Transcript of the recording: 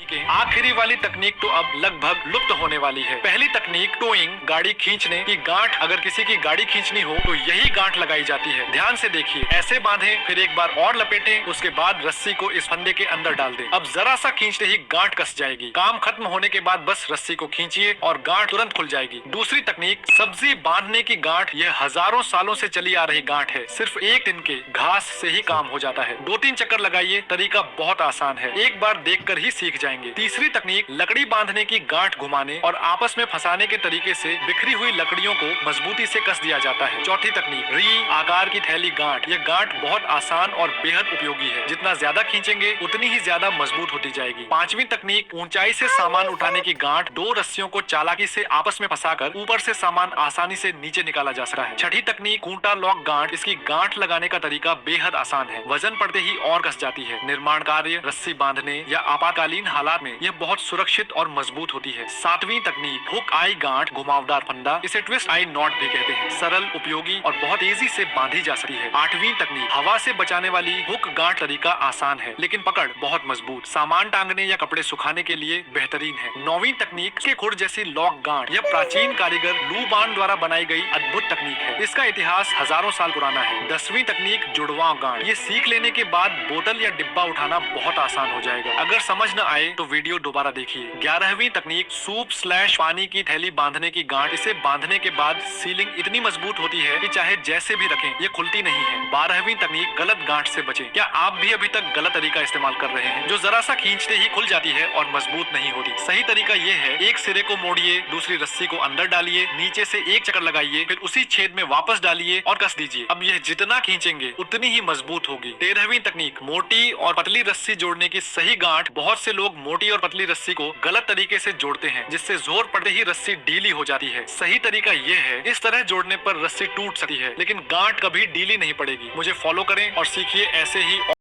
आखिरी वाली तकनीक तो अब लगभग लुप्त होने वाली है। पहली तकनीक टोइंग, गाड़ी खींचने की गांठ। अगर किसी की गाड़ी खींचनी हो तो यही गांठ लगाई जाती है। ध्यान से देखिए, ऐसे बांधें, फिर एक बार और लपेटें, उसके बाद रस्सी को इस फंदे के अंदर डाल दें। अब जरा सा खींचते ही गांठ कस जाएगी। काम खत्म होने के बाद बस रस्सी को खींचिए और गांठ तुरंत खुल जाएगी। दूसरी तकनीक सब्जी बांधने की गांठ। यह हजारों सालों से चली आ रही गांठ है। सिर्फ एक दिन के घास से ही काम हो जाता है। 2-3 चक्कर लगाइए, तरीका बहुत आसान है, एक बार देखकर ही सीख जाएंगे। तीसरी तकनीक लकड़ी बांधने की गांठ घुमाने और आपस में फंसाने के तरीके से बिखरी हुई लकड़ियों को मजबूती से कस दिया जाता है। चौथी तकनीक री आकार की थैली गांठ। यह गांठ बहुत आसान और बेहद उपयोगी है। जितना ज्यादा खींचेंगे उतनी ही ज्यादा मजबूत होती जाएगी। पांचवी तकनीक ऊंचाई से सामान उठाने की गांठ। 2 रस्सियों को चालाकी से आपस में फंसाकर ऊपर से सामान आसानी से नीचे निकाला जा सकता है। छठी तकनीक खूंटा लॉक गांठ। इसकी गांठ लगाने का तरीका बेहद आसान है, वजन पड़ते ही और कस जाती है। निर्माण कार्य, रस्सी बांधने या आपातकालीन हालात में यह बहुत सुरक्षित और मजबूत होती है। 7वीं तकनीक हुक आई गांठ, घुमावदार फंदा। इसे ट्विस्ट आई नॉट भी कहते हैं। सरल, उपयोगी और बहुत तेजी से बांधी जा सकती है। 8वीं तकनीक हवा से बचाने वाली हुक गांठ। तरीका आसान है लेकिन पकड़ बहुत मजबूत, सामान टांगने या कपड़े सुखाने के लिए बेहतरीन है। 9वीं तकनीक के खुर जैसी लॉक गांठ। यह प्राचीन कारीगर लू बान द्वारा बनाई गई अद्भुत तकनीक है। इसका इतिहास हजारों साल पुराना है। 10वीं तकनीक जुड़वां गांठ। ये सीख लेने के बाद बोतल या डिब्बा उठाना बहुत आसान हो जाएगा। अगर समझ न आए तो वीडियो दोबारा देखिए। 11वीं तकनीक सूप स्लैश पानी की थैली बांधने की गांठ। इसे बांधने के बाद सीलिंग इतनी मजबूत होती है कि चाहे जैसे भी रखें ये खुलती नहीं है। 12वीं तकनीक गलत गांठ से बचें। क्या आप भी अभी तक गलत तरीका इस्तेमाल कर रहे हैं, जो जरा सा खींचते ही खुल जाती है और मजबूत नहीं होती? सही तरीका ये है, एक सिरे को मोड़िए, दूसरी रस्सी को अंदर डालिए, नीचे से एक चक्कर लगाइए, फिर उसी छेद में वापस डालिए और कस दीजिए। अब यह जितना खींचेंगे उतनी ही मजबूत होगी। 13वीं तकनीक मोटी और पतली रस्सी जोड़ने की सही गांठ। बहुत से लोग मोटी और पतली रस्सी को गलत तरीके से जोड़ते हैं, जिससे जोर पड़ते ही रस्सी ढीली हो जाती है। सही तरीका ये है, इस तरह जोड़ने पर रस्सी टूट सकती है लेकिन गांठ कभी ढीली नहीं पड़ेगी। मुझे फॉलो करें और सीखिए ऐसे ही